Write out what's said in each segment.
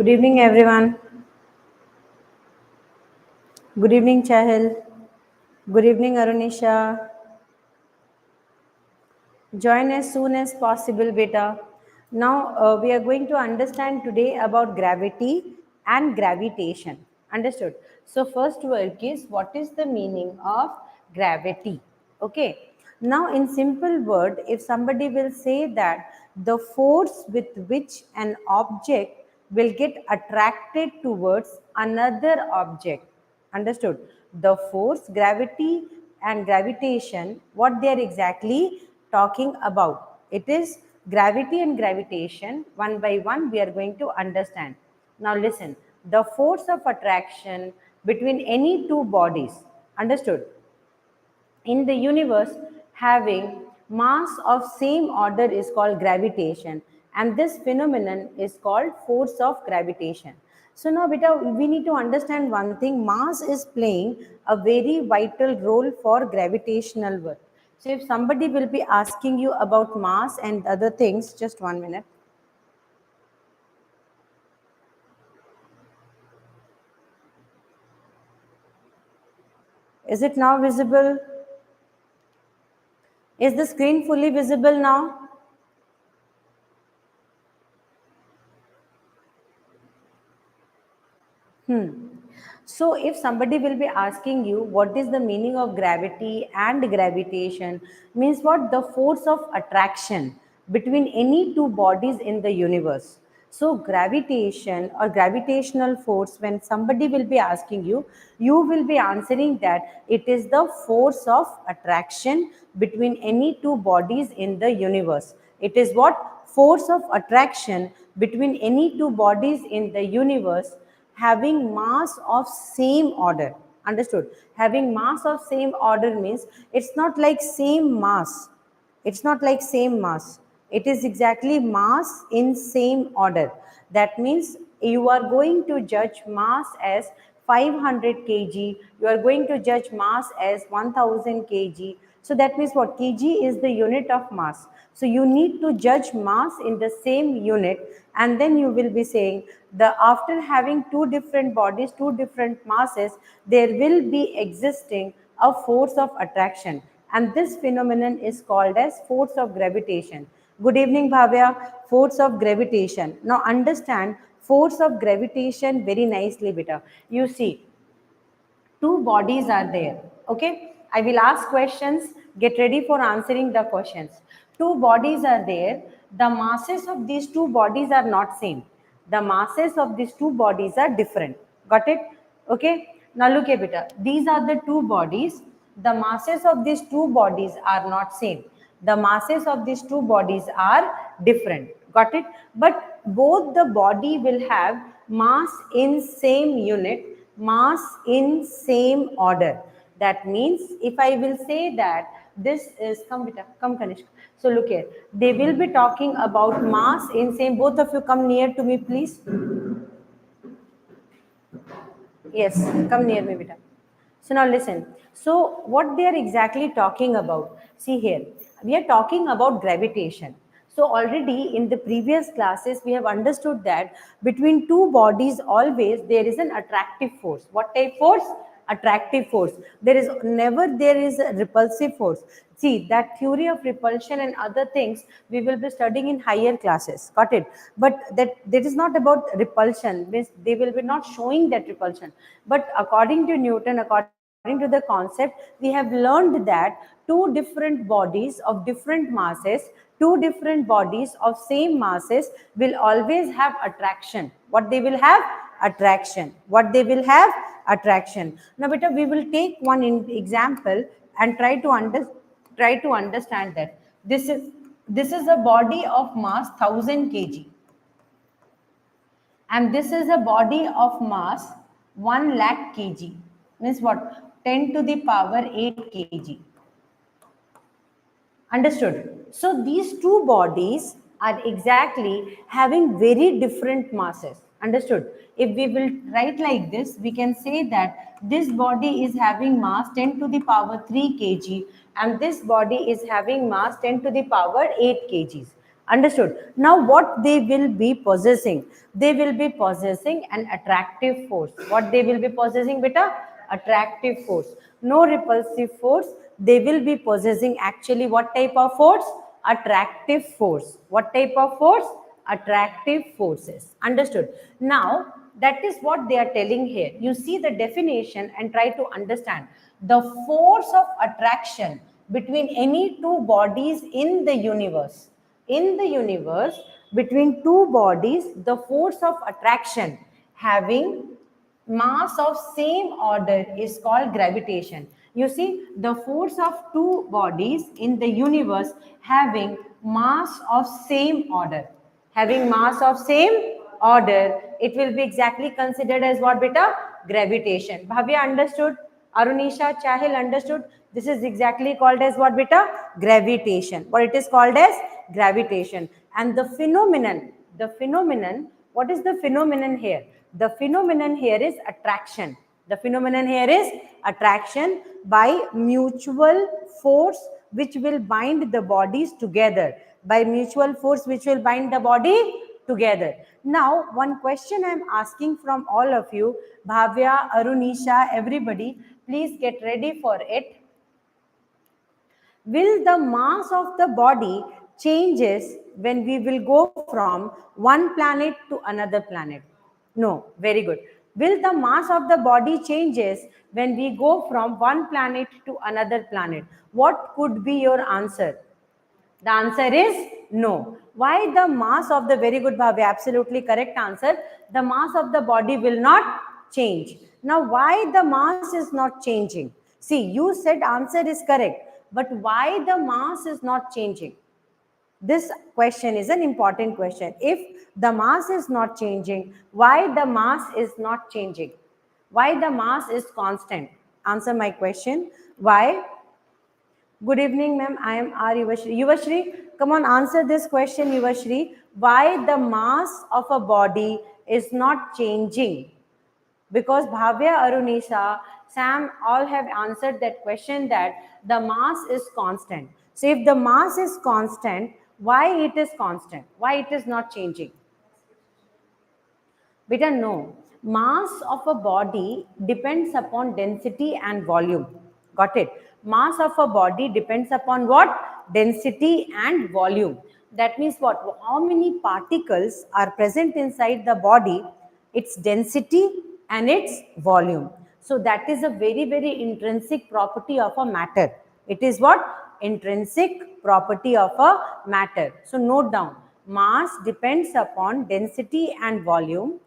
Good evening, everyone. Good evening, Chahil. Good evening, Arunisha. Join as soon as possible, beta. Now, we are going to understand today about gravity and gravitation. Understood? So, first work is what is the meaning of gravity? Okay. Now, in simple word, if somebody will say that the force with which an object will get attracted towards another object. Understood? The force, gravity and gravitation, what they are exactly talking about. It is gravity and gravitation. One by one we are going to understand. Now listen, the force of attraction between any two bodies. Understood? In the universe having mass of same order is called gravitation, and this phenomenon is called force of gravitation. So now beta, we need to understand one thing: mass is playing a very vital role for gravitational work. So if somebody will be asking you about mass and other things, just 1 minute. Is it now visible? Is the screen fully visible now? So, if somebody will be asking you what is the meaning of gravity and gravitation, means what? The force of attraction between any two bodies in the universe. So, gravitation or gravitational force, when somebody will be asking you, you will be answering that it is the force of attraction between any two bodies in the universe. It is what? Force of attraction between any two bodies in the universe having mass of same order. Understood? Having mass of same order means it's not like same mass. It's not like same mass. It is exactly mass in same order. That means you are going to judge mass as 500 kg. You are going to judge mass as 1000 kg. So that means what? Kg is the unit of mass. So you need to judge mass in the same unit, and then you will be saying the after having two different bodies, two different masses, there will be existing a force of attraction. and this phenomenon is called as force of gravitation. Good evening, Bhavya. Force of gravitation. Now understand force of gravitation very nicely, beta. You see, two bodies are there. Okay, I will ask questions, get ready for answering the questions. Two bodies are there, the masses of these two bodies are not same, the masses of these two bodies are different. Got it? Okay, now look here beta, these are the two bodies, the masses of these two bodies are not same, the masses of these two bodies are different. Got it? But both the body will have mass in same unit, mass in same order. That means if I will say that this is, come beta, come Kanishka. So look here, they will be talking about mass in same, both of you come near to me please. Yes, come near me, beta. So now listen. So what they are exactly talking about? See here, we are talking about gravitation. So already in the previous classes, we have understood that between two bodies always there is an attractive force. What type force? Attractive force. There is never there is a repulsive force. See, that theory of repulsion and other things we will be studying in higher classes. Got it? But that is not about repulsion. Means they will be not showing that repulsion. But according to Newton, according to the concept, we have learned that two different bodies of different masses, two different bodies of same masses will always have attraction. What they will have? Attraction. What they will have? Attraction. Now, beta, we will take one example and try to understand that this is a body of mass 1000 kg, and this is a body of mass 1 lakh kg. Means what? 10 to the power 8 kg. Understood? So these two bodies are exactly having very different masses. Understood? If we will write like this, we can say that this body is having mass 10 to the power 3 kg, and this body is having mass 10 to the power 8 kgs. Understood? Now what they will be possessing? They will be possessing an attractive force. What they will be possessing, beta? Attractive force. No repulsive force. They will be possessing actually what type of force? Attractive force. What type of force? Attractive forces. Understood? Now that is what they are telling here. You see the definition and try to understand the force of attraction between any two bodies in the universe. In the universe, between two bodies, the force of attraction having mass of same order is called gravitation. You see, the force of two bodies in the universe having mass of same order, having mass of same order, it will be exactly considered as what, beta? Gravitation. Bhavya understood? Arunisha, Chahil understood? This is exactly called as what, beta? Gravitation. What it is called as? Gravitation. And the phenomenon, what is the phenomenon here? The phenomenon here is attraction. The phenomenon here is attraction by mutual force which will bind the bodies together. By mutual force which will bind the body together. Now, one question I am asking from all of you, Bhavya, Arunisha, everybody, please get ready for it. Will the mass of the body changes when we will go from one planet to another planet? No, very good. Will the mass of the body changes when we go from one planet to another planet? What could be your answer? The answer is no. Why the mass of the, very good Bhavya, absolutely correct answer. The mass of the body will not change. Now why the mass is not changing? See, you said answer is correct, but why the mass is not changing? This question is an important question. If the mass is not changing, why the mass is not changing? Why the mass is constant? Answer my question. Why? Good evening, ma'am. I am R. Yuvashri. Yuvashri, come on, answer this question, Yuvashri. Why the mass of a body is not changing? Because Bhavya, Arunisha, Sam all have answered that question that the mass is constant. So if the mass is constant, why it is constant? Why it is not changing? Beta, no. Mass of a body depends upon density and volume. Got it? Mass of a body depends upon what? Density and volume. That means what? How many particles are present inside the body, its density and its volume. So that is a very, very intrinsic property of a matter. It is what? Intrinsic property of a matter. So note down, mass depends upon density and volume.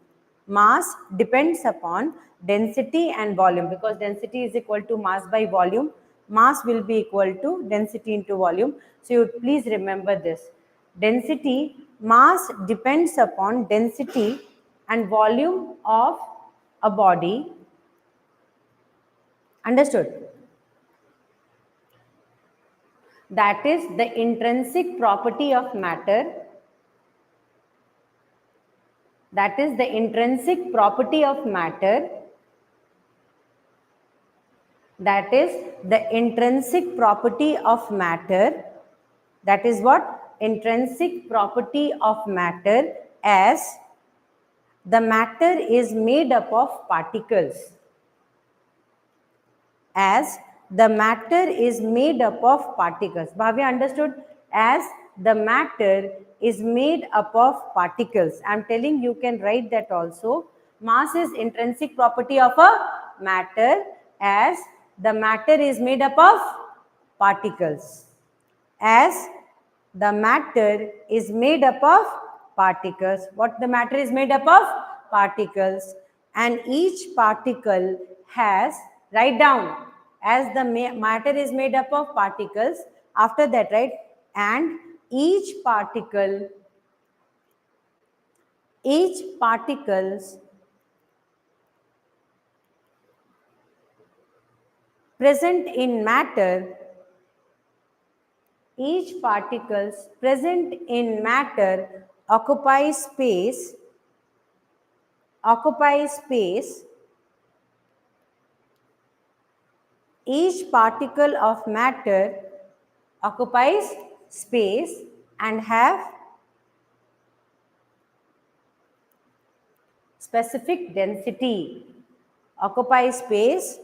Mass depends upon density and volume, because density is equal to mass by volume. Mass will be equal to density into volume. So you please remember this. Density, mass depends upon density and volume of a body. Understood? That is the intrinsic property of matter. That is the intrinsic property of matter. That is the intrinsic property of matter. That is what? Intrinsic property of matter, as the matter is made up of particles. As the matter is made up of particles. Bhavya, understood? As the matter is made up of particles. I am telling you can write that also. Mass is intrinsic property of a matter, as the matter is made up of particles. As the matter is made up of particles. What the matter is made up of? Particles. And each particle has, write down, as the matter is made up of particles. After that, right? And each particles present in matter, each particles present in matter occupies space, each particle of matter occupies space and have specific density, occupy space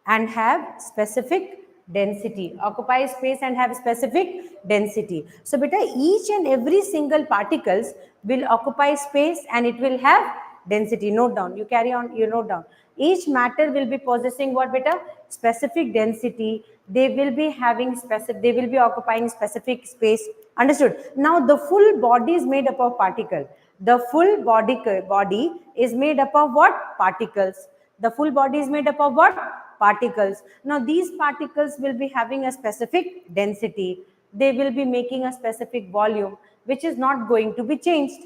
and have specific density, occupy space and have specific density. So beta, each and every single particles will occupy space and it will have density. Note down, you carry on, you note down. Each matter will be possessing what beta? Specific density. They will be having specific, they will be occupying specific space. Understood? Now the full body is made up of particle. The full body is made up of what? Particles. The full body is made up of what? Particles. Now these particles will be having a specific density. They will be making a specific volume, which is not going to be changed.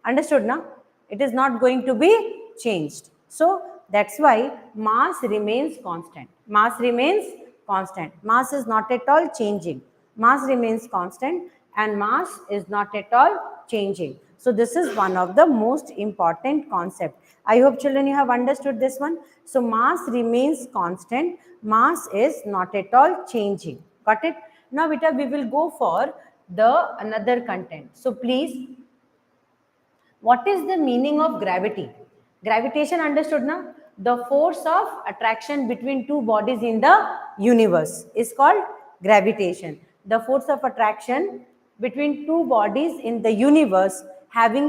Understood now? It is not going to be changed. So that's why mass remains constant. Mass remains constant. Mass is not at all changing. Mass remains constant and mass is not at all changing. So this is one of the most important concept. I hope children you have understood this one. So mass remains constant. Mass is not at all changing. Got it? Now beta, we will go for the another content. So please, what is the meaning of gravity? Gravitation, understood now? The force of attraction between two bodies in the universe is called gravitation. The force of attraction between two bodies in the universe having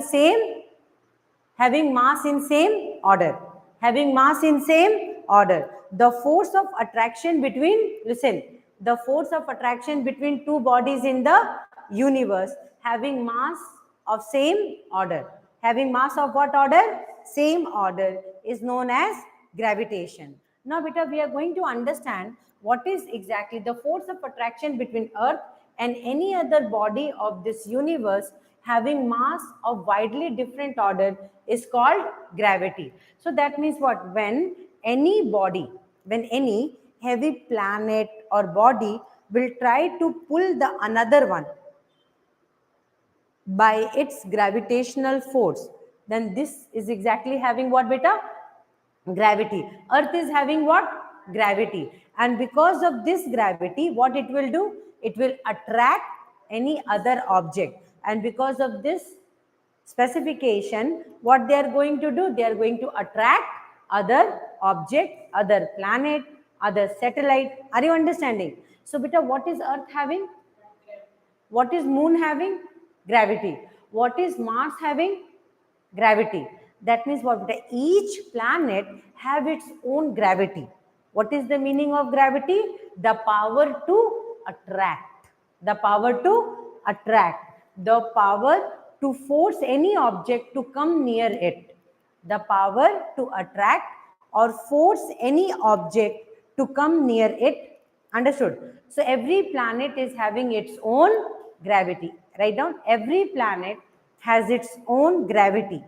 mass in same order. Having mass in same order. The force of attraction between, listen, the force of attraction between two bodies in the universe having mass of same order. Having mass of what order? Same order is known as gravitation. Now beta, we are going to understand what is exactly the force of attraction between Earth and any other body of this universe having mass of widely different order is called gravity. So that means what? When any body, when any heavy planet or body will try to pull the another one by its gravitational force, then this is exactly having what beta? Gravity. Earth is having what? Gravity. And because of this gravity, what it will do? It will attract any other object. And because of this specification, what they are going to do? They are going to attract other object, other planet, other satellite. Are you understanding? So beta, what is Earth having? What is Moon having? Gravity. What is Mars having? Gravity. That means what? Beta? Each planet have its own gravity. What is the meaning of gravity? The power to attract. The power to attract. The power to force any object to come near it. The power to attract or force any object to come near it. Understood? So every planet is having its own gravity. Write down, every planet has its own gravity.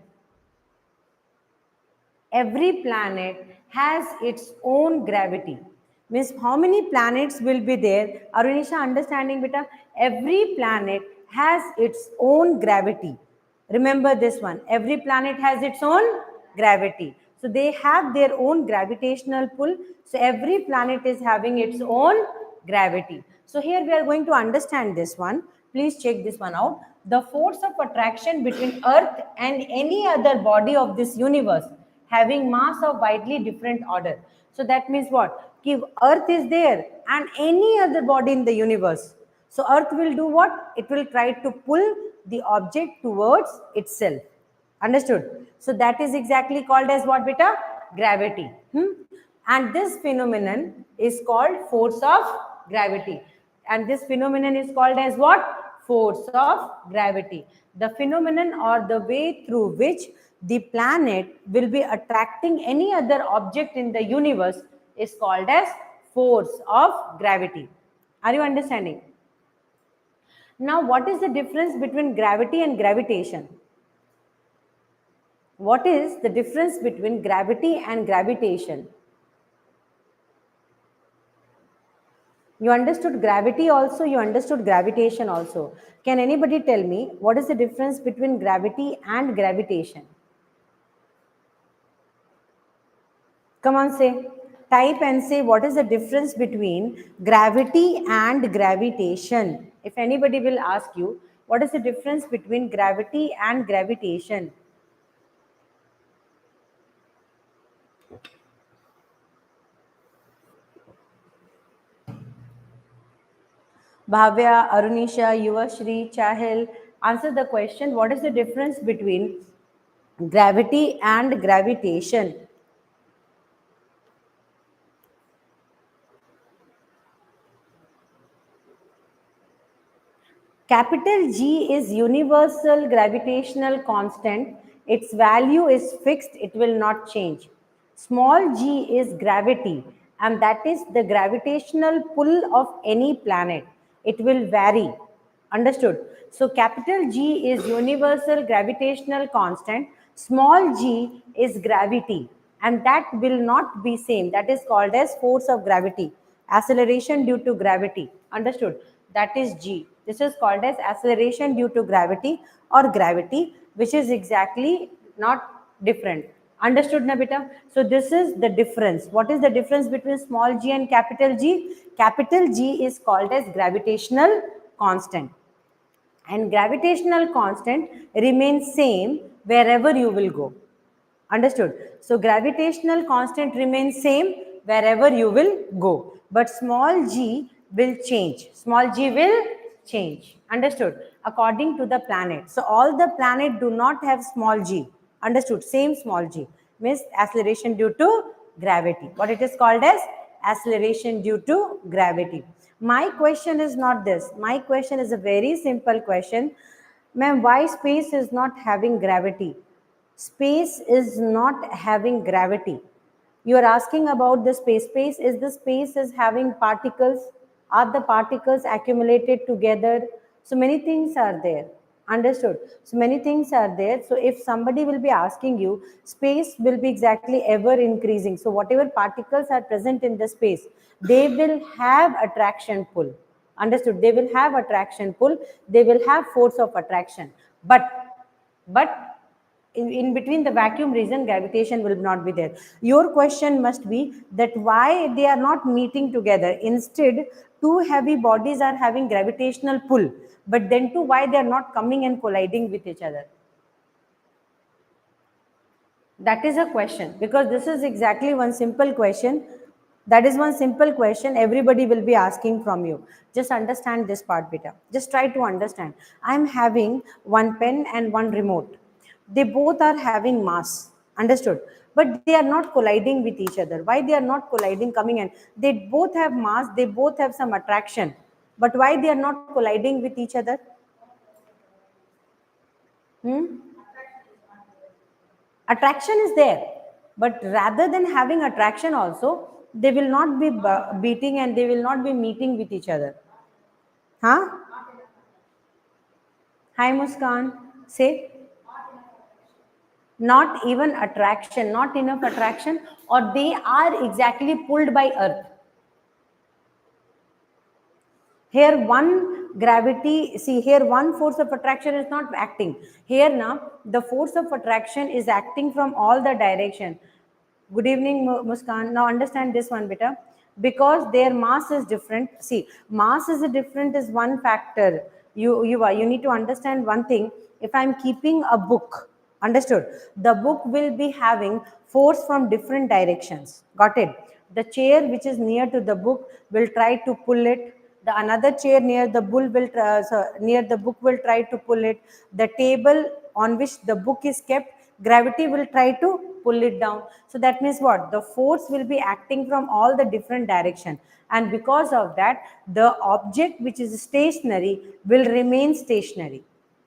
Every planet has its own gravity. Means how many planets will be there? Arunisha, understanding beta? Every planet has its own gravity. Remember this one. Every planet has its own gravity. So they have their own gravitational pull. So every planet is having its own gravity. So here we are going to understand this one. Please check this one out. The force of attraction between Earth and any other body of this universe having mass of widely different order. So that means what? If Earth is there and any other body in the universe, so Earth will do what? It will try to pull the object towards itself. Understood? So that is exactly called as what beta? Gravity. And this phenomenon is called force of gravity. And this phenomenon is called as what? Force of gravity. The phenomenon or the way through which the planet will be attracting any other object in the universe is called as force of gravity. Are you understanding? Now, what is the difference between gravity and gravitation? What is the difference between gravity and gravitation? You understood gravity also, you understood gravitation also. Can anybody tell me what is the difference between gravity and gravitation? Come on, say. Type and say what is the difference between gravity and gravitation. If anybody will ask you, what is the difference between gravity and gravitation? Bhavya, Arunisha, Yuvashri, Chahil, answer the question. What is the difference between gravity and gravitation? Capital G is universal gravitational constant. Its value is fixed, it will not change. Small g is gravity, and that is the gravitational pull of any planet. It will vary. Understood? So capital G is universal gravitational constant. Small g is gravity, and that will not be same. That is called as force of gravity. Acceleration due to gravity. Understood? That is G. This is called as acceleration due to gravity or gravity, which is exactly not different. Understood, na beta? So this is the difference. What is the difference between small g and capital G? Capital G is called as gravitational constant. And gravitational constant remains same wherever you will go. Understood? So gravitational constant remains same wherever you will go. But small g will change. Small g will change. Understood? According to the planet. So all the planet do not have small g. Understood? Same small g. Means acceleration due to gravity. What it is called as? Acceleration due to gravity. My question is not this. My question is a very simple question. Ma'am, why space is not having gravity? Space is not having gravity. You are asking about the space. Space is the space is having particles. Are the particles accumulated together? So many things are there. Understood? So many things are there. So if somebody will be asking you, space will be exactly ever increasing. So whatever particles are present in the space, they will have attraction pull. Understood? They will have attraction pull. They will have force of attraction. But in between the vacuum region, gravitation will not be there. Your question must be that why they are not meeting together. Instead, two heavy bodies are having gravitational pull, but then two, why they are not coming and colliding with each other? That is a question, because this is exactly one simple question. That is one simple question everybody will be asking from you. Just understand this part, beta. Just try to understand. I am having one pen and one remote. They both are having mass. Understood? But they are not colliding with each other. Why they are not colliding coming in? They both have mass, they both have some attraction. But why they are not colliding with each other? Hmm? Attraction is there, but rather than having attraction also, they will not be beating and they will not be meeting with each other. Huh? Hi Muskan, say. Not even attraction, not enough attraction, or they are exactly pulled by earth. Here one gravity, see here one force of attraction is not acting. Here now the force of attraction is acting from all the direction. Good evening, Muskan. Now understand this one, beta. Because their mass is different. See, mass is a different is one factor. You need to understand one thing. If I'm keeping a book, understood, the book will be having force from different directions. Got it? The chair which is near to the book will try to pull it. The another chair near the near the book will try to pull it. The table on which the book is kept, gravity will try to pull it down. So that means what? The force will be acting from all the different direction, and because of that the object which is stationary will remain stationary.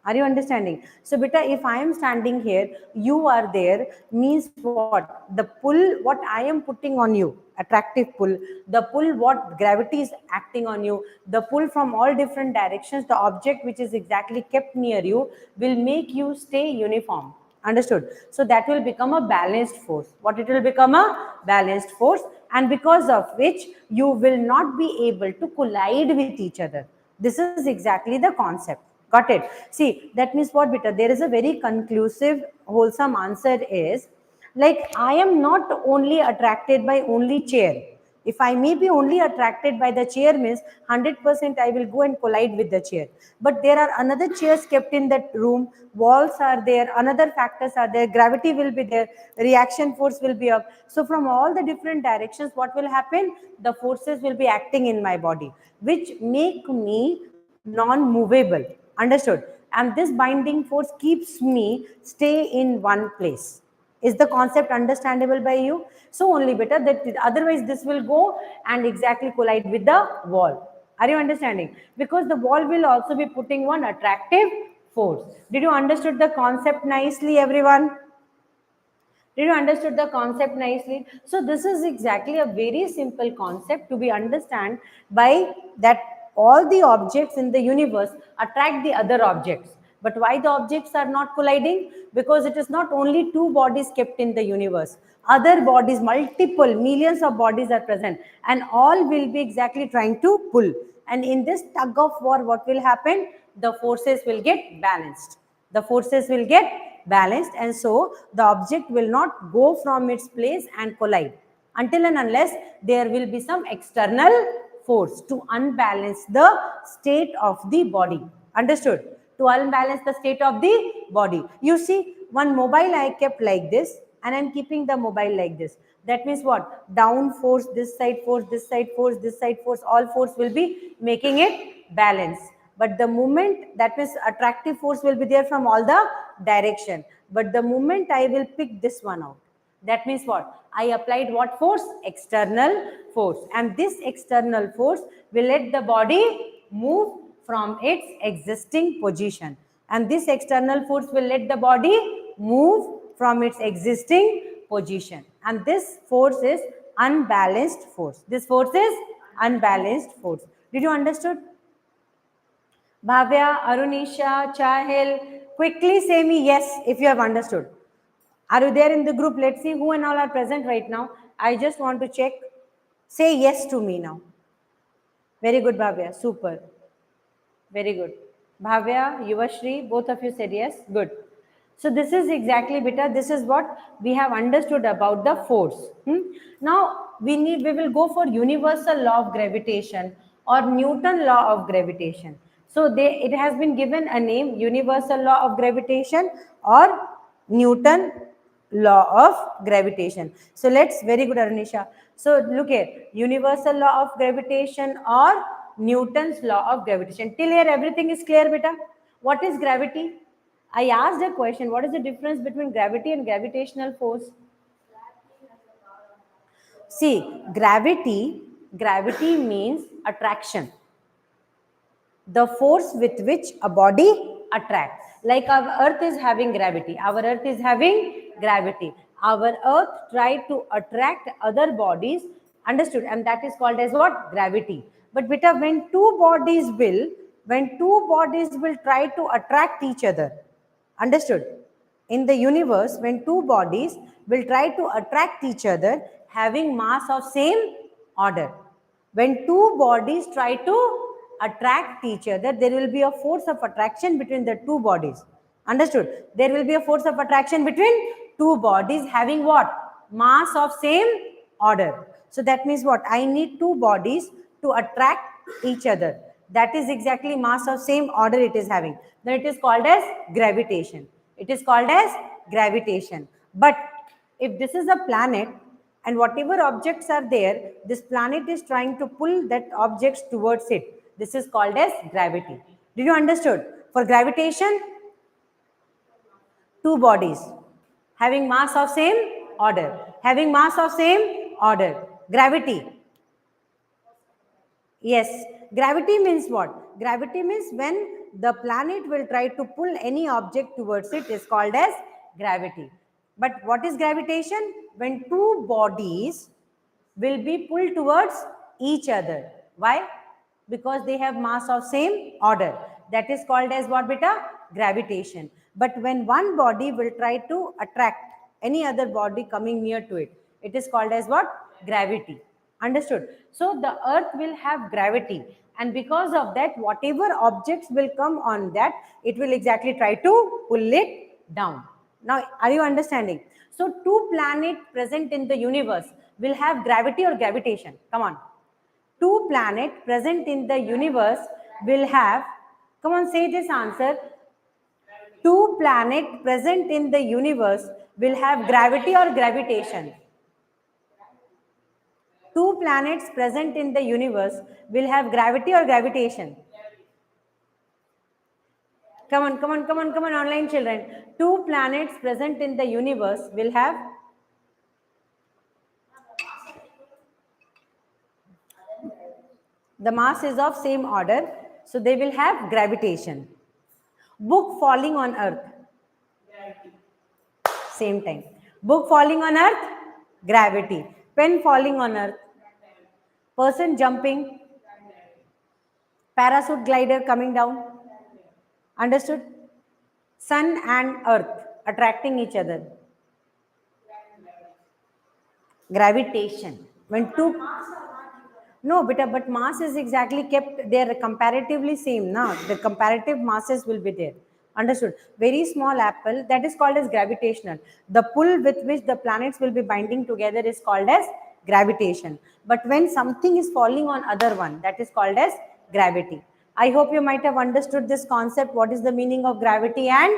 Are you understanding? So beta, if I am standing here, you are there, means what? The pull what I am putting on you, attractive pull, the pull what gravity is acting on you, the pull from all different directions, the object which is exactly kept near you will make you stay uniform. Understood? So that will become a balanced force. What it will become? A balanced force, and because of which you will not be able to collide with each other. This is exactly the concept. Got it? See, that means what, beta? There is a very conclusive, wholesome answer is like I am not only attracted by only chair. If I may be only attracted by the chair means 100% I will go and collide with the chair. But there are another chairs kept in that room, walls are there, another factors are there, gravity will be there, reaction force will be up. So from all the different directions, what will happen? The forces will be acting in my body, which make me non-movable. Understood? And this binding force keeps me stay in one place. Is the concept understandable by you? So only better that otherwise this will go and exactly collide with the wall. Are you understanding? Because the wall will also be putting one attractive force. Did you understood the concept nicely, everyone? Did you understood the concept nicely? So this is exactly a very simple concept to be understand by that all the objects in the universe attract the other objects. But why the objects are not colliding? Because it is not only two bodies kept in the universe. Other bodies, multiple millions of bodies are present, and all will be exactly trying to pull. And in this tug of war, what will happen? The forces will get balanced. The forces will get balanced, and so the object will not go from its place and collide until and unless there will be some external force to unbalance the state of the body. Understood? To unbalance the state of the body. You see, one mobile I kept like this, and I'm keeping the mobile like this. That means what? Down force, this side force, this side force, this side force, all force will be making it balance. But the moment, that means attractive force will be there from all the direction. But the moment I will pick this one out, that means what? I applied what force? External force. And this external force will let the body move from its existing position. And this external force will let the body move from its existing position. And this force is unbalanced force. This force is unbalanced force. Did you understood? Bhavya, Arunisha, Chahil, quickly say me yes if you have understood. Are you there in the group? Let's see who and all are present right now. I just want to check. Say yes to me now. Very good, Bhavya. Super. Very good. Bhavya, Yuvashri, both of you said yes. Good. So this is exactly, beta, this is what we have understood about the force. Now we will go for universal law of gravitation or Newton law of gravitation. So it has been given a name, universal law of gravitation or Newton law of gravitation. So let's, very good Arunisha. So look here, universal law of gravitation or Newton's law of gravitation. Till here everything is clear, beta? What is gravity? I asked a question, what is the difference between gravity and gravitational force? See, gravity means attraction, the force with which a body attracts. Like our earth is having gravity, our earth try to attract other bodies, understood, and that is called as what? Gravity. But beta, when two bodies will try to attract each other, understood, in the universe, when two bodies will try to attract each other having mass of same order, when two bodies try to attract each other, there will be a force of attraction between the two bodies. Understood? There will be a force of attraction between two bodies having what? Mass of same order. So that means what? I need two bodies to attract each other. That is exactly mass of same order it is having. Then it is called as gravitation. It is called as gravitation. But if this is a planet, and whatever objects are there, this planet is trying to pull that objects towards it. This is called as gravity. Did you understood? For gravitation, two bodies having mass of same order. Having mass of same order. Gravity. Yes. Gravity means what? Gravity means when the planet will try to pull any object towards it is called as gravity. But what is gravitation? When two bodies will be pulled towards each other. Why? Because they have mass of same order. That is called as what, beta? Gravitation. But when one body will try to attract any other body coming near to it, it is called as what? Gravity. Understood? So the earth will have gravity, and because of that, whatever objects will come on that, it will exactly try to pull it down. Now, are you understanding? So two planets present in the universe will have gravity or gravitation. Come on. Two planets present in the universe will have, come on, say this answer. Two planets present in the universe will have gravity or gravitation. Two planets present in the universe will have gravity or gravitation. Come on, online children. Two planets present in the universe will have the mass is of same order, so they will have gravitation. Book falling on earth, same time. Book falling on earth, gravity. Pen falling on earth, person jumping, parachute glider coming down. Understood? Sun and earth attracting each other. Gravitation. When two, no, but mass is exactly kept there comparatively same. Now the comparative masses will be there. Understood? Very small apple, that is called as gravitational. The pull with which the planets will be binding together is called as gravitation. But when something is falling on other one, that is called as gravity. I hope you might have understood this concept. What is the meaning of gravity and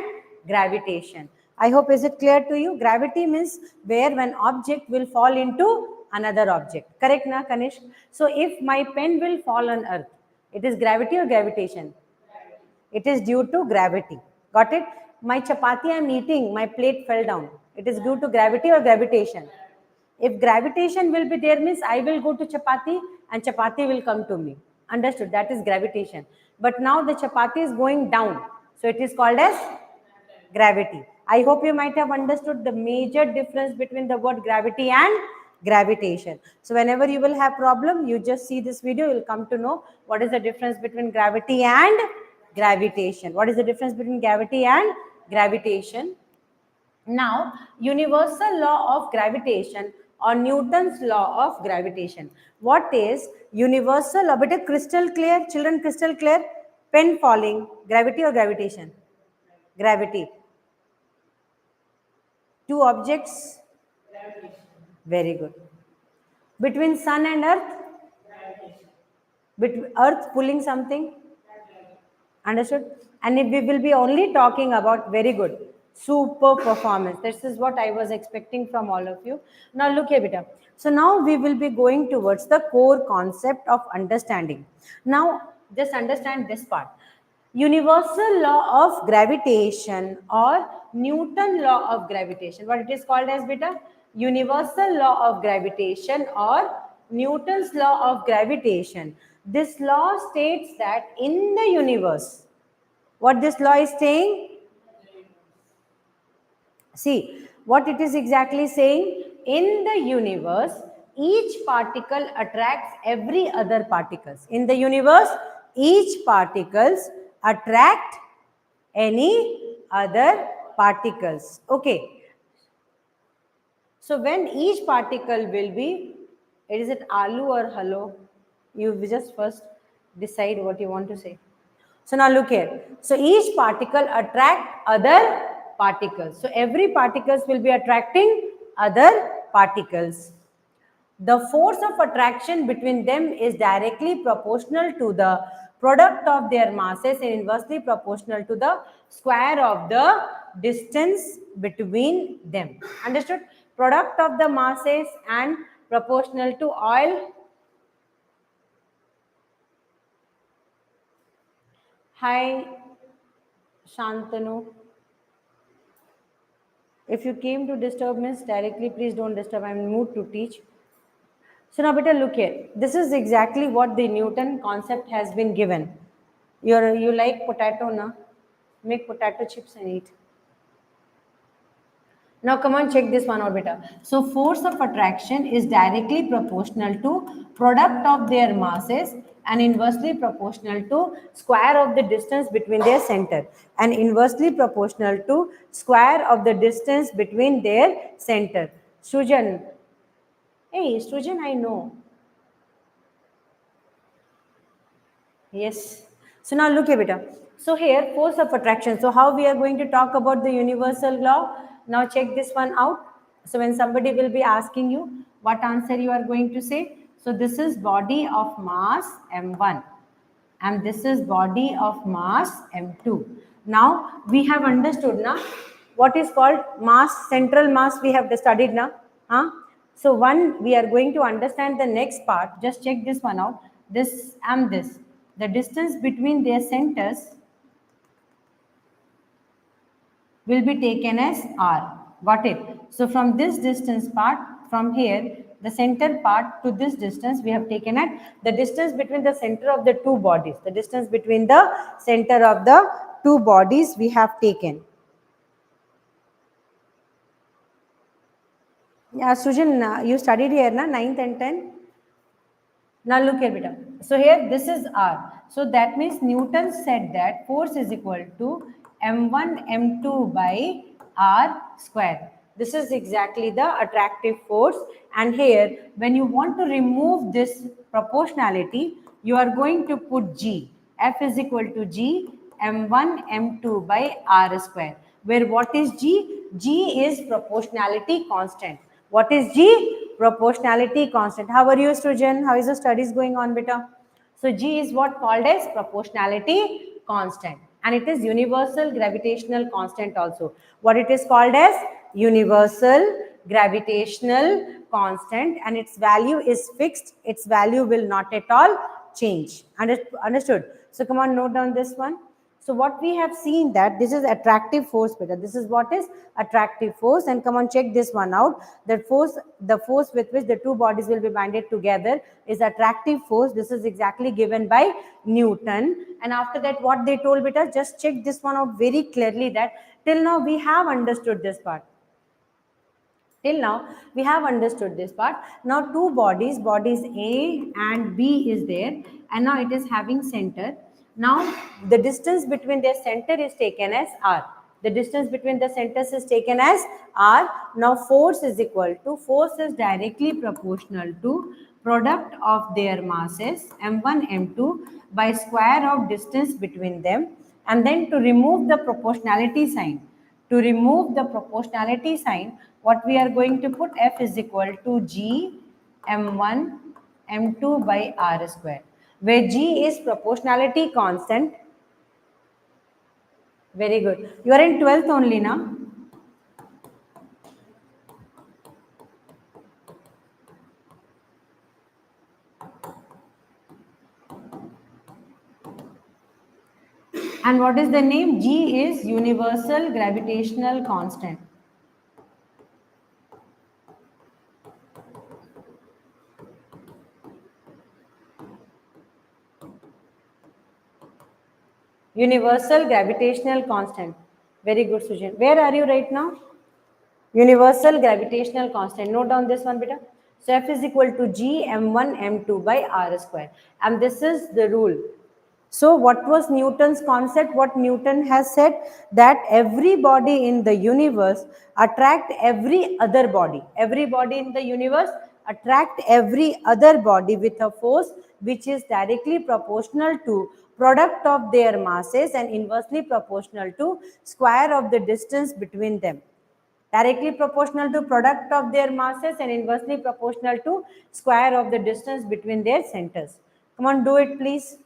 gravitation? I hope, is it clear to you? Gravity means where when object will fall into another object. Correct na, Kanish? So if my pen will fall on earth, it is gravity or gravitation? It is due to gravity. Got it? My chapati I am eating, my plate fell down. It is due to gravity or gravitation? If gravitation will be there means I will go to chapati and chapati will come to me. Understood? That is gravitation. But now the chapati is going down. So it is called as gravity. I hope you might have understood the major difference between the word gravity and gravitation. So whenever you will have problem, you just see this video, you will come to know what is the difference between gravity and gravitation. What is the difference between gravity and gravitation? Now, universal law of gravitation or Newton's law of gravitation. What is universal? A bit crystal clear, children, crystal clear. Pen falling, gravity or gravitation? Gravity. Two objects? Very good. Between sun and earth? Between earth pulling something? Understood? And if we will be only talking about, very good. Super performance. This is what I was expecting from all of you. Now look here, beta. So now we will be going towards the core concept of understanding. Now just understand this part. Universal law of gravitation or Newton law of gravitation. What it is called as, beta? Universal law of gravitation or Newton's law of gravitation. This law states that in the universe, what this law is saying? See, what it is exactly saying? In the universe, each particle attracts every other particles. In the universe, each particles attract any other particles. Okay. So when each particle will be, is it alu or hello? You just first decide what you want to say. So now look here. So each particle attract other particles. So every particles will be attracting other particles. The force of attraction between them is directly proportional to the product of their masses and inversely proportional to the square of the distance between them. Understood? Product of the masses and proportional to oil. Hi, Shantanu. If you came to disturb means directly, please don't disturb. I'm in mood to teach. So now better look here. This is exactly what the Newton concept has been given. You like potato, na? Make potato chips and eat. Now come on, check this one out, beta. So force of attraction is directly proportional to product of their masses and inversely proportional to square of the distance between their center and inversely proportional to square of the distance between their center. Sujan, hey, Sujan, I know. Yes. So now look here, beta. So here, force of attraction. So how we are going to talk about the universal law? Now check this one out. So when somebody will be asking you what answer you are going to say. So this is body of mass m1 and this is body of mass m2. Now we have understood now what is called mass, central mass we have studied now. Huh? So one, we are going to understand the next part. Just check this one out. This and this. The distance between their centers will be taken as r. Got it? So from this distance part, from here, the center part to this distance, we have taken at the distance between the center of the two bodies. The distance between the center of the two bodies we have taken. Yeah, Sujan, you studied here, na, 9th and 10th? Now look here, beta. So here this is R. So that means Newton said that force is equal to m1 m2 by r square. This is exactly the attractive force. And here when you want to remove this proportionality, you are going to put G. F is equal to G m1 m2 by r square. Where what is G? G is proportionality constant. What is G? Proportionality constant. How are you, student? How is the studies going on, beta? So G is what called as proportionality constant, and it is universal gravitational constant also. What it is called as? Universal gravitational constant, and its value is fixed. Its value will not at all change. Understood? So come on, note down this one. So what we have seen that this is attractive force, beta. This is what is attractive force, and come on, check this one out. That force, the force with which the two bodies will be binded together is attractive force. This is exactly given by Newton. And after that, what they told, beta, just check this one out very clearly that till now we have understood this part. Till now, we have understood this part. Now, two bodies A and B is there, and now it is having center. Now, the distance between their center is taken as R. The distance between the centers is taken as R. Now, force is equal to, force is directly proportional to product of their masses m1, m2 by square of distance between them, and then to remove the proportionality sign. To remove the proportionality sign, what we are going to put, F is equal to G m1 m2 by r square, where G is proportionality constant. Very good. You are in 12th only now. And what is the name? G is universal gravitational constant. Universal gravitational constant. Very good, Sujan. Where are you right now? Universal gravitational constant. Note down this one, beta. So F is equal to G m1 m2 by r square. And this is the rule. So what was Newton's concept? What Newton has said, that every body in the universe attract every other body. Every body in the universe attract every other body with a force which is directly proportional to product of their masses and inversely proportional to square of the distance between them. Directly proportional to product of their masses and inversely proportional to square of the distance between their centers. Come on, do it please.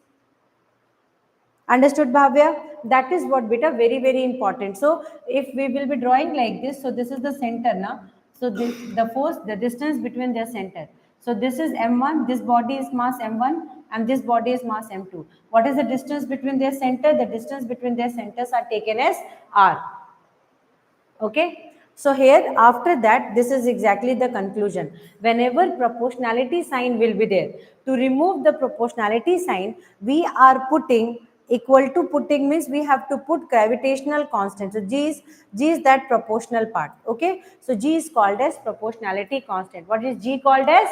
Understood, Bhavya? That is what beta, very, very important. So if we will be drawing like this, so this is the center now. So this, the force, the distance between their center. So this is m1, this body is mass m1 and this body is mass m2. What is the distance between their center? The distance between their centers are taken as r. Okay. So here after that, this is exactly the conclusion. Whenever proportionality sign will be there, to remove the proportionality sign, we are putting equal to, putting means we have to put gravitational constant. So G is that proportional part. Okay. So G is called as proportionality constant. What is G called as?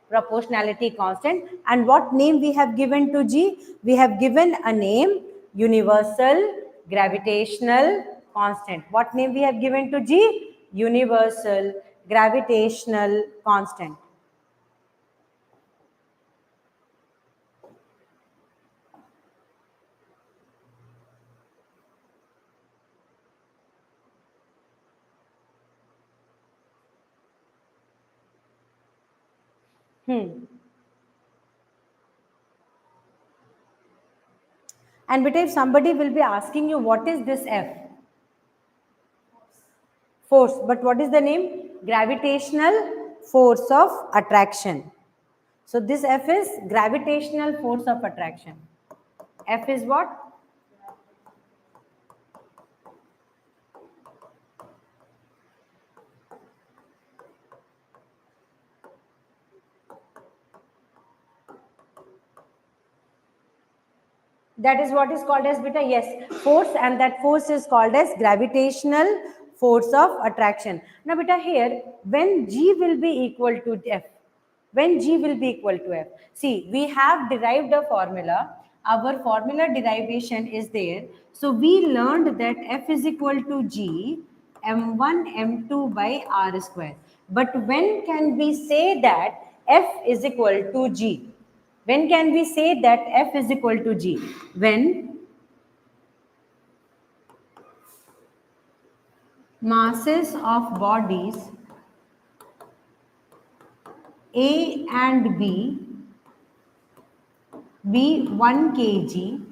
Proportionality constant. And what name we have given to G? We have given a name, universal gravitational constant. What name we have given to G? Universal gravitational constant. And but if somebody will be asking you what is this F? Force. But what is the name? Gravitational force of attraction. So this F is gravitational force of attraction. F is what? That is what is called as beta, yes, force, and that force is called as gravitational force of attraction. Now beta, here when G will be equal to F, when G will be equal to F, see we have derived a formula, our formula derivation is there. So we learned that F is equal to G m1 m2 by r square. But when can we say that F is equal to G? When can we say that F is equal to G? When masses of bodies A and B be 1 kg.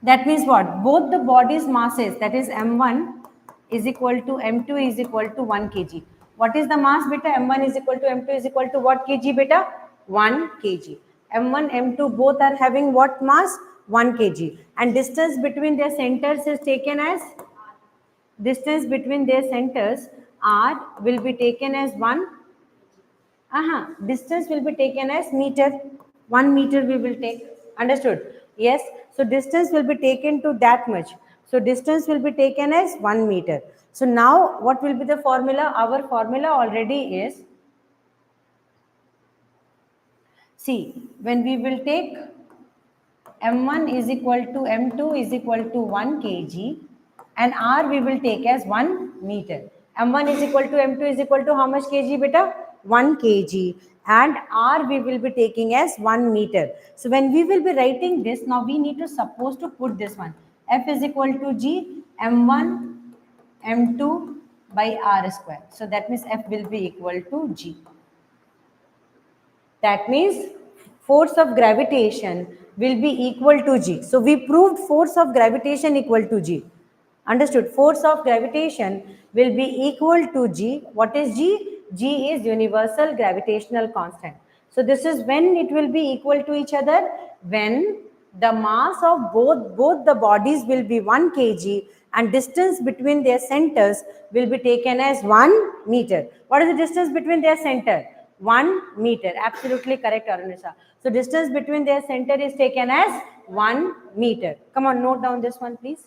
That means what? Both the bodies masses, that is m1 is equal to m2 is equal to 1 kg. What is the mass beta? m1 is equal to m2 is equal to what kg beta? 1 kg. m1 m2 both are having what mass? 1 kg. And distance between their centers is taken as, distance between their centers r will be taken as 1. Distance will be taken as meter. 1 meter we will take. Understood? Yes. So distance will be taken to that much. So distance will be taken as 1 meter. So now what will be the formula? Our formula already is, see, when we will take m1 is equal to m2 is equal to 1 kg and r we will take as 1 meter. m1 is equal to m2 is equal to how much kg beta? 1 kg, and r we will be taking as 1 meter. So when we will be writing this, now we need to suppose to put this one. F is equal to G m1 m2 by r square. So that means F will be equal to G. That means force of gravitation will be equal to G. So we proved force of gravitation equal to G. Understood? Force of gravitation will be equal to G. What is G? G is universal gravitational constant. So this is when it will be equal to each other, when the mass of both the bodies will be 1 kg and distance between their centers will be taken as 1 meter. What is the distance between their center? 1 meter. Absolutely correct, Arunisa. So distance between their center is taken as 1 meter. Come on, note down this one, please.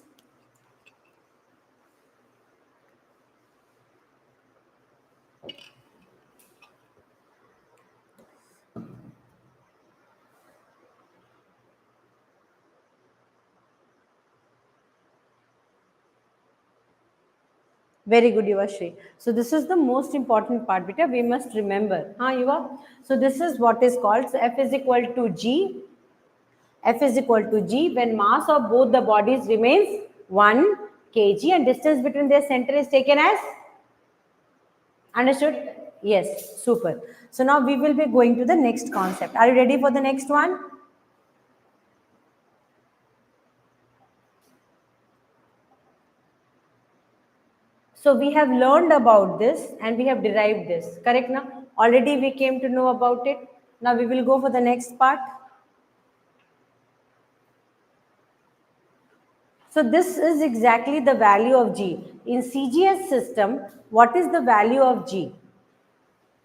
Very good, Yuvashri. So this is the most important part, beta. We must remember. Yuva? So this is what is called, so F is equal to G. F is equal to G when mass of both the bodies remains 1 kg and distance between their center is taken as, understood? Yes, super. So now we will be going to the next concept. Are you ready for the next one? So we have learned about this and we have derived this, correct now? Already we came to know about it. Now we will go for the next part. So this is exactly the value of G. In CGS system, what is the value of G?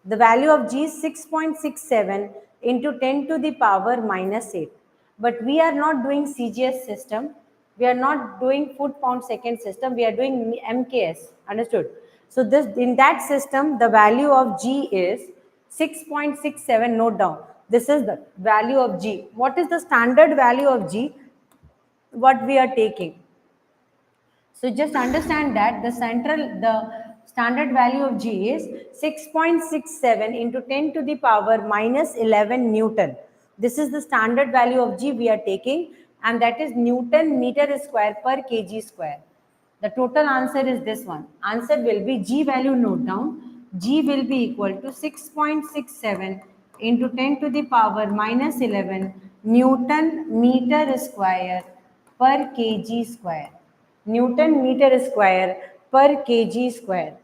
The value of G is 6.67 into 10 to the power minus 8. But we are not doing CGS system. We are not doing foot pound second system. We are doing MKS. Understood? So this in that system, the value of G is 6.67. Note down. This is the value of G. What is the standard value of G? What we are taking? So just understand that the standard value of G is 6.67 into 10 to the power minus 11 Newton. This is the standard value of G we are taking, and that is Newton meter square per kg square. The total answer is this one. Answer will be G value, note down. G will be equal to 6.67 into 10 to the power minus 11 Newton meter square per kg square. Newton meter square per kg square.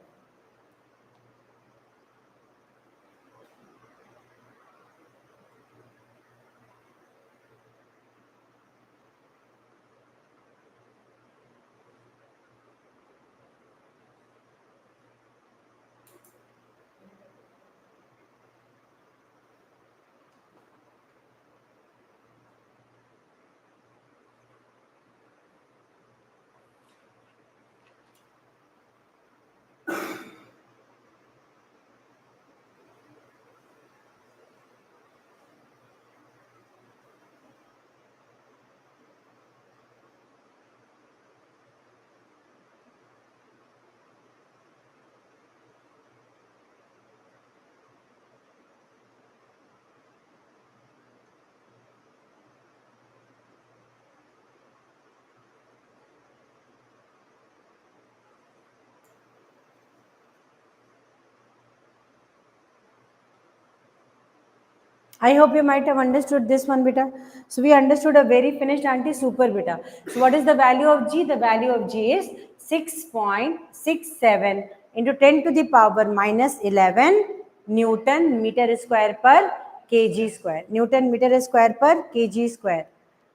I hope you might have understood this one, beta. So we understood a very finished anti-super, beta. So what is the value of G? The value of G is 6.67 into 10 to the power minus 11 Newton meter square per kg square. Newton meter square per kg square.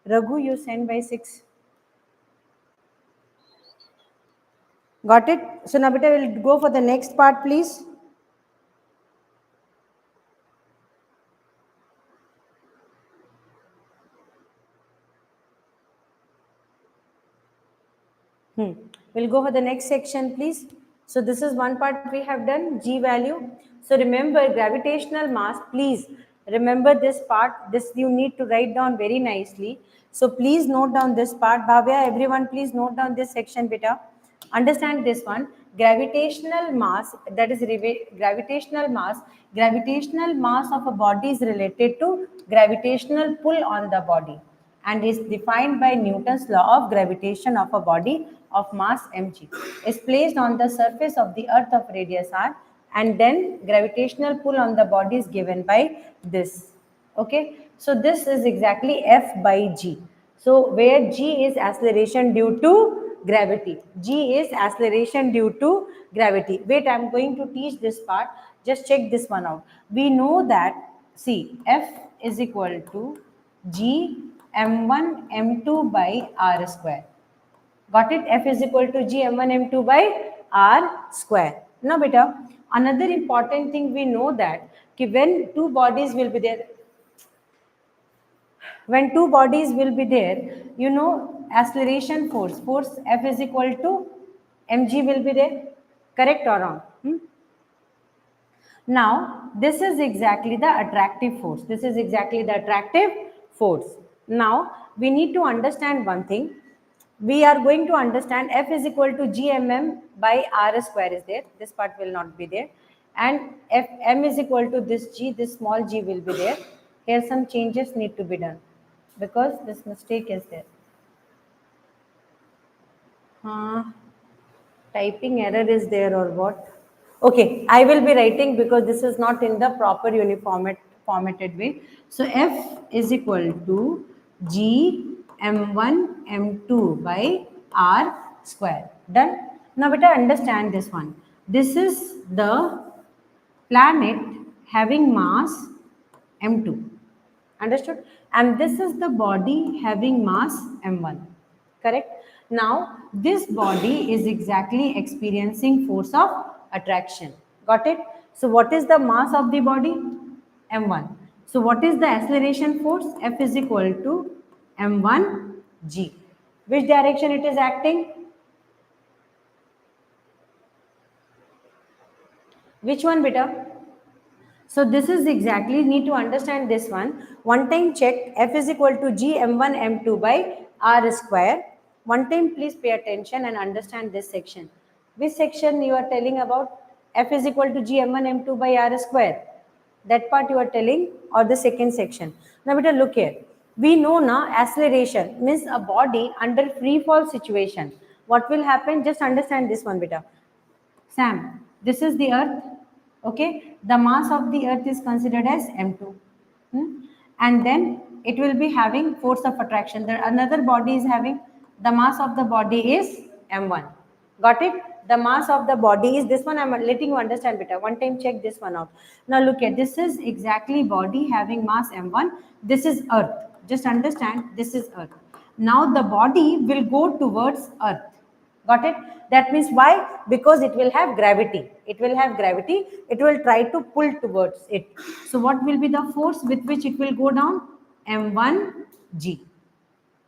Raghu, you send by 6. Got it? So now, beta, we'll go for the next part, please. We'll go for the next section, please. So this is one part we have done, G value. So remember gravitational mass, please remember this part. This you need to write down very nicely. So please note down this part. Bhavya, everyone please note down this section, beta. Understand this one. Gravitational mass, that is gravitational mass. Gravitational mass of a body is related to gravitational pull on the body and is defined by Newton's law of gravitation of a body of mass mg is placed on the surface of the earth of radius r, and then gravitational pull on the body is given by this. Okay, so this is exactly F by G. So where G is acceleration due to gravity. G is acceleration due to gravity. Wait, I am going to teach this part. Just check this one out. We know that, see, F is equal to G m1 m2 by r square. Got it? F is equal to g m1 m2 by r square. Now beta, another important thing we know that when two bodies will be there, you know, acceleration force F is equal to mg will be there. Correct or wrong? Now, this is exactly the attractive force. This is exactly the attractive force. Now, we need to understand one thing. We are going to understand F is equal to gmm by r square is there. This part will not be there. And F m is equal to this g, this small g will be there. Here some changes need to be done because this mistake is there. Typing error is there or what? Okay, I will be writing because this is not in the proper formatted way. So F is equal to G M1 M2 by R square. Done? Now beta understand this one. This is the planet having mass M2. Understood? And this is the body having mass m1. Correct? Now, this body is exactly experiencing force of attraction. Got it? So, what is the mass of the body? m1. So, what is the acceleration force? F is equal to m1 g. Which direction it is acting? Which one, beta? So this is exactly, need to understand this one. One time check F is equal to G M1 M2 by R square. One time please pay attention and understand this section. Which section you are telling about? F is equal to G M1 M2 by R square. That part you are telling, or the second section. Now beta look here. We know now acceleration means a body under free fall situation. What will happen? Just understand this one beta. Sam, this is the earth. Okay, the mass of the earth is considered as m2. And then it will be having force of attraction. The another body is having, the mass of the body is m1. Got it? The mass of the body is this one. I'm letting you understand better. One time check this one out. Now look at this is exactly body having mass m1. This is earth. Just understand this is earth. Now the body will go towards earth. Got it? That means why? Because it will have gravity. It will have gravity. It will try to pull towards it. So what will be the force with which it will go down? m1g.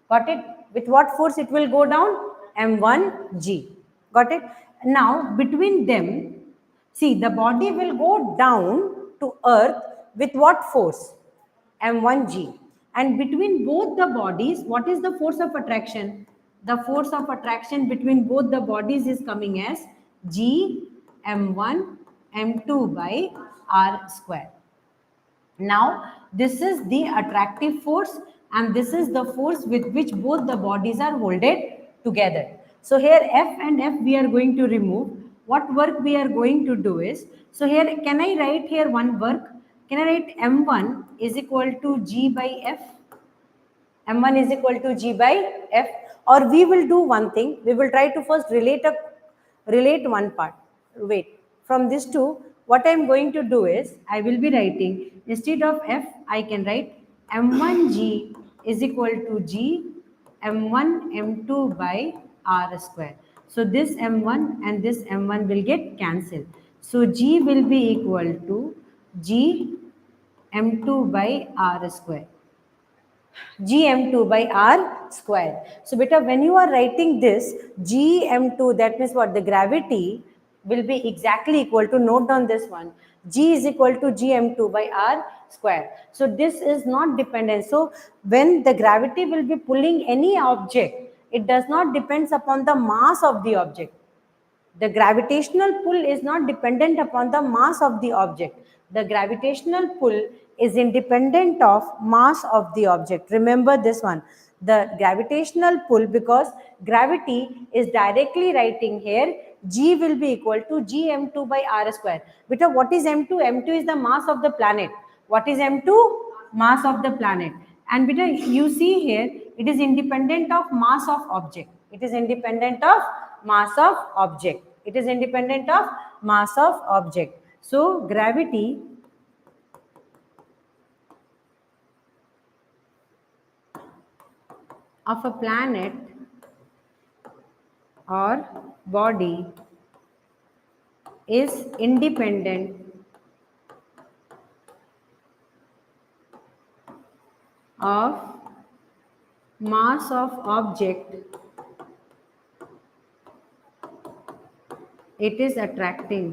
Got it? With what force it will go down? m1g. Got it? Now between them, see the body will go down to earth with what force? m1g. And between both the bodies, what is the force of attraction? The force of attraction between both the bodies is coming as g m1 m2 by r square. Now, this is the attractive force and this is the force with which both the bodies are holded together. So, here F and F we are going to remove. What work we are going to do is, so here can I write here one work? Can I write M1 is equal to G by F? M1 is equal to G by F, or we will do one thing. We will try to first relate one part. Wait, from this two, what I am going to do is, I will be writing, instead of F, I can write M1G is equal to G M1 M2 by R square. So this M1 and this M1 will get cancelled. So G will be equal to G M2 by R square. gm2 by r square. So beta, when you are writing this gm2, that means what? The gravity will be exactly equal to, note down this one, g is equal to gm2 by r square. So this is not dependent. So when the gravity will be pulling any object, it does not depends upon the mass of the object. The gravitational pull is not dependent upon the mass of the object. The gravitational pull is independent of mass of the object. Remember this one. The gravitational pull, because gravity is directly writing here, G will be equal to gm2 by r square. Because what is m2? M2 is the mass of the planet. What is m2? Mass of the planet. And beta, you see here, it is independent of mass of object. It is independent of mass of object. It is independent of mass of object. So gravity of a planet or body is independent of mass of object it is attracting.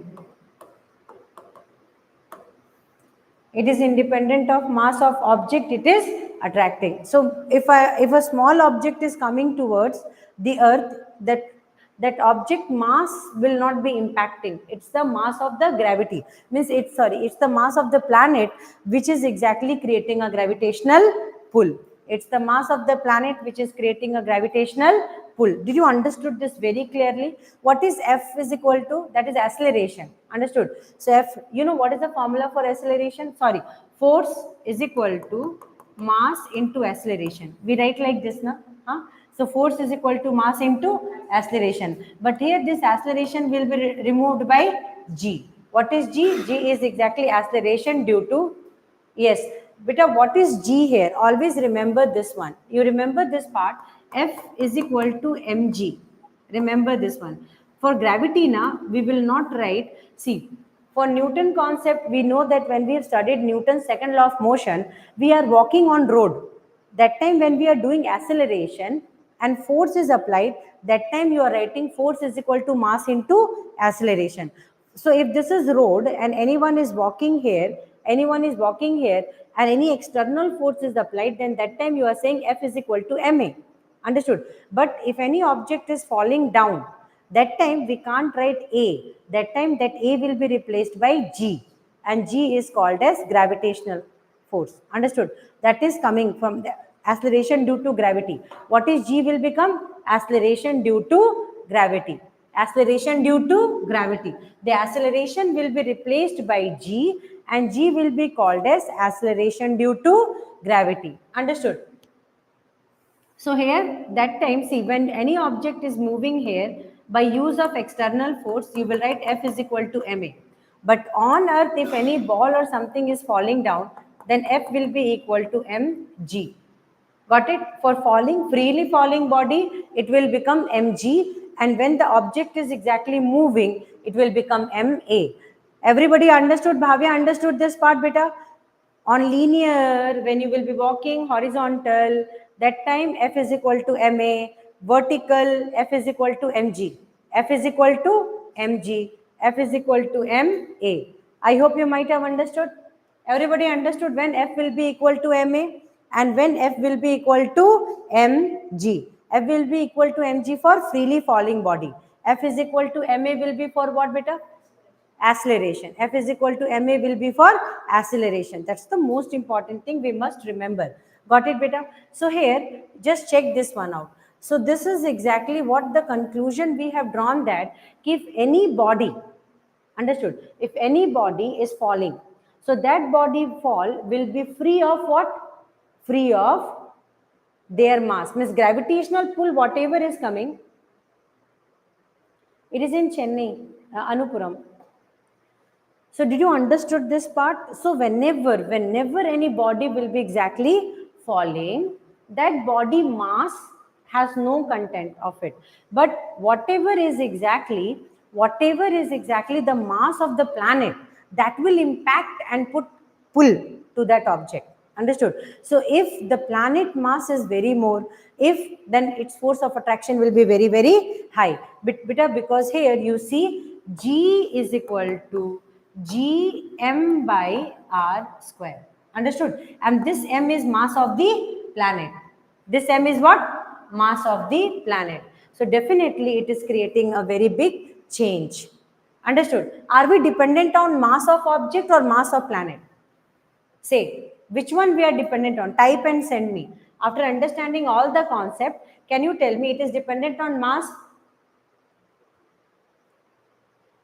It is independent of mass of object it is attracting. So if a small object is coming towards the earth, that object mass will not be impacting. It's the mass of the gravity, means it's the mass of the planet which is exactly creating a gravitational pull. It's the mass of the planet which is creating a gravitational pull. Did you understood this very clearly? What is F is equal to? That is acceleration. Understood? So F, you know what is the formula for acceleration? Sorry, force is equal to mass into acceleration. We write like this now. Huh? So force is equal to mass into acceleration. But here this acceleration will be removed by G. What is G? G is exactly acceleration due to, yes, beta, what is G here? Always remember this one. You remember this part. F is equal to mg. Remember this one. For gravity now, we will not write. See, for Newton concept, we know that when we have studied Newton's second law of motion, we are walking on road. That time when we are doing acceleration and force is applied, that time you are writing force is equal to mass into acceleration. So if this is road and anyone is walking here and any external force is applied, then that time you are saying F is equal to ma. Understood? But if any object is falling down, that time we can't write A. That time that A will be replaced by G, and G is called as gravitational force. Understood? That is coming from the acceleration due to gravity. What is G will become? Acceleration due to gravity. Acceleration due to gravity. The acceleration will be replaced by G, and G will be called as acceleration due to gravity. Understood? So here that time, see, when any object is moving here by use of external force, you will write F is equal to ma. But on earth, if any ball or something is falling down, then F will be equal to mg. Got it? For falling, freely falling body, it will become mg, and when the object is exactly moving, it will become ma. Everybody understood? Bhavya understood this part, beta? On linear, when you will be walking horizontal, that time F is equal to ma. Vertical, F is equal to mg. F is equal to mg. F is equal to ma. I hope you might have understood. Everybody understood when F will be equal to ma and when F will be equal to mg. F will be equal to mg for freely falling body. F is equal to ma will be for what, beta? Acceleration. F is equal to ma will be for acceleration. That's the most important thing we must remember. Got it, beta? So here, just check this one out. So this is exactly what the conclusion we have drawn, that if any body, understood, if any body is falling, so that body fall will be free of what? Free of their mass. Means gravitational pull, whatever is coming, it is in Chennai, Anupuram. So did you understood this part? So whenever any body will be exactly falling, that body mass has no content of it. But whatever is exactly the mass of the planet, that will impact and put pull to that object. Understood? So if the planet mass is very more, if then its force of attraction will be very, very high. Because here you see G is equal to Gm by r square. Understood? And this m is mass of the planet. This m is what? Mass of the planet. So definitely it is creating a very big change. Understood? Are we dependent on mass of object or mass of planet? Say, which one we are dependent on? Type and send me. After understanding all the concept, can you tell me it is dependent on mass?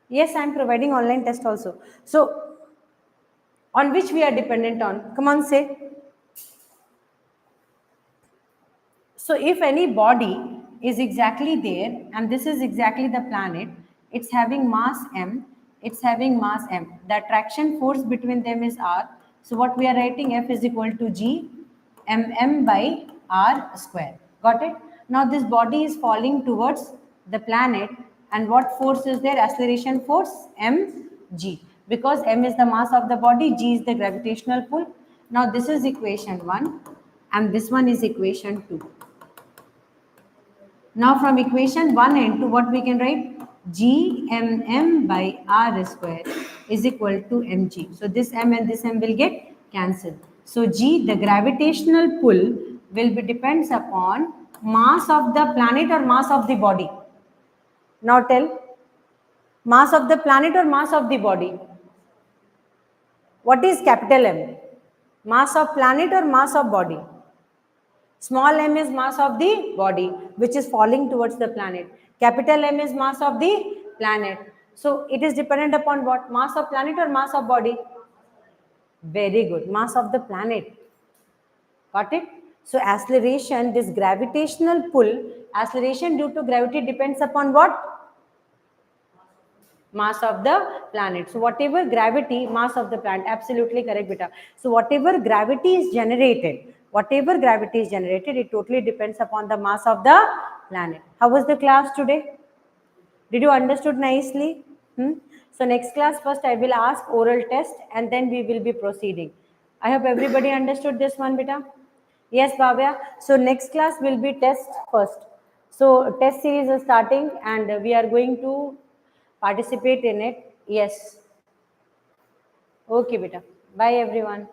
Yes, I am providing online test also. So, on which we are dependent on? Come on, say. So, if any body is exactly there, and this is exactly the planet, it's having mass m, it's having mass m. The attraction force between them is r. So, what we are writing, F is equal to G mm by r square. Got it? Now this body is falling towards the planet, and what force is there? Acceleration force mg. Because m is the mass of the body, g is the gravitational pull. Now this is equation 1 and this one is equation 2. Now from equation 1 and 2, what we can write? Gmm by r square is equal to mg. So this m and this m will get cancelled. So g, the gravitational pull, will be depends upon mass of the planet or mass of the body. Now tell, mass of the planet or mass of the body? What is capital M? Mass of planet or mass of body? Small m is mass of the body, which is falling towards the planet. Capital M is mass of the planet. So it is dependent upon what? Mass of planet or mass of body? Very good. Mass of the planet. Got it? So acceleration, this gravitational pull, acceleration due to gravity depends upon what? Mass of the planet. So whatever gravity, mass of the planet, absolutely correct, beta. So whatever gravity is generated, it totally depends upon the mass of the planet. How was the class today? Did you understood nicely? So next class, first I will ask oral test and then we will be proceeding. I hope everybody understood this one, beta. Yes, Bhavya. So next class will be test first. So test series is starting and we are going to participate in it. Yes. Okay, beta. Bye, everyone.